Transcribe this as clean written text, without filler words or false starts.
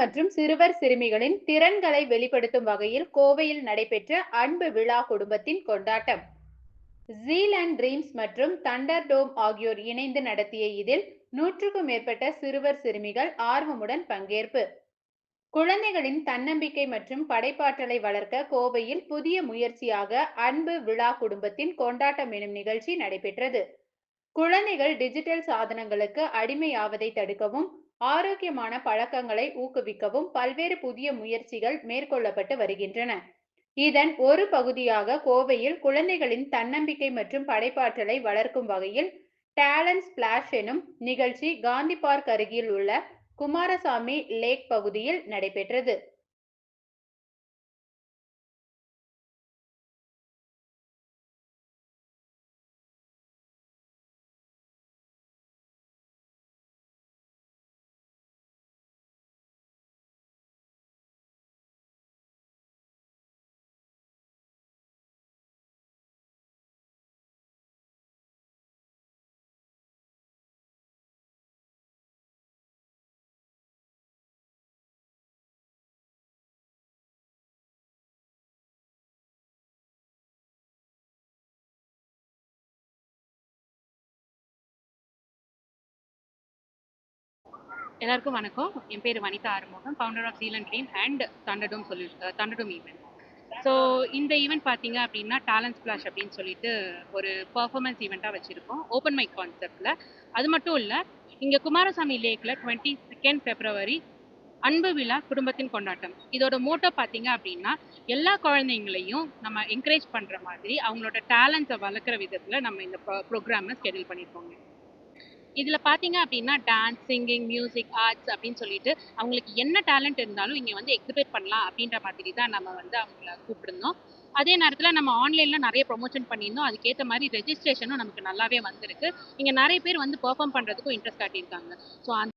மற்றும் சிறுவர் சிறுமிகளின் திறன்களை வெளிப்படுத்தும் வகையில் கோவையில் நடைபெற்ற அன்பு விழா குடும்பத்தின் கொண்டாட்டம். ஜீல் அண்ட் ட்ரீம்ஸ் மற்றும் தண்டர் டோம் ஆகியோர் இணைந்து நடத்திய இதில் 100க்கும் மேற்பட்ட சிறுவர் சிறுமிகள் ஆர்வமுடன் பங்கேற்பு. குழந்தைகளின் தன்னம்பிக்கை மற்றும் படைப்பாற்றலை வளர்க்க கோவையில் புதிய முயற்சியாக அன்பு விழா குடும்பத்தின் கொண்டாட்டம் எனும் நிகழ்ச்சி நடைபெற்றது. குழந்தைகள் டிஜிட்டல் சாதனங்களுக்கு அடிமையாவதை தடுக்கவும், ஆரோக்கியமான பழக்கங்களை ஊக்குவிக்கவும் பல்வேறு புதிய முயற்சிகள் மேற்கொள்ளப்பட்டு வருகின்றன. இதன் ஒரு பகுதியாக கோவையில் குழந்தைகளின் தன்னம்பிக்கை மற்றும் படைப்பாற்றலை வளர்க்கும் வகையில் டேலண்ட் ஸ்பிளாஷ் எனும் நிகழ்ச்சி காந்தி பார்க் அருகில் உள்ள குமாரசாமி லேக் பகுதியில் நடைபெற்றது. எல்லாருக்கும் வணக்கம். என் பேர் Vanitha Arumugam, founder of zeal and dream and தண்டடும் தண்டடும் ஈவெண்ட். ஸோ இந்த ஈவெண்ட் பார்த்தீங்க அப்படின்னா டேலண்ட் ஸ்பிளாஷ் அப்படின்னு சொல்லிட்டு ஒரு பர்ஃபார்மன்ஸ் ஈவெண்ட்டாக வச்சுருக்கோம், ஓப்பன் மைக் கான்செப்டில். அது மட்டும் இல்லை, இங்கே குமாரசாமி லேக்கில் 22 February அன்பு விழா குடும்பத்தின் கொண்டாட்டம். இதோட மோட்டோ பார்த்தீங்க அப்படின்னா எல்லா குழந்தைங்களையும் நம்ம என்கரேஜ் பண்ணுற மாதிரி அவங்களோட டேலண்ட்ஸை வளர்க்குற விதத்தில் நம்ம இந்த ப்ரோக்ராமை ஸ்கெடியூல் பண்ணியிருக்கோங்க. இதில் பார்த்தீங்க அப்படின்னா டான்ஸ், சிங்கிங், மியூசிக், ஆர்ட்ஸ் அப்படின்னு சொல்லிட்டு அவங்களுக்கு என்ன டேலண்ட் இருந்தாலும் இங்கே வந்து எக்ஸிபிட் பண்ணலாம் அப்படின்ற மாதிரி தான் நம்ம வந்து அவங்கள கூப்பிட்டுருந்தோம். அதே நேரத்தில் நம்ம ஆன்லைனில் நிறைய ப்ரொமோஷன் பண்ணியிருந்தோம். அதுக்கேற்ற மாதிரி ரெஜிஸ்ட்ரேஷனும் நமக்கு நல்லாவே வந்திருக்கு. இங்கே நிறைய பேர் வந்து பெர்ஃபார்ம் பண்ணுறதுக்கும் இன்ட்ரெஸ்ட் காட்டியிருக்காங்க. ஸோ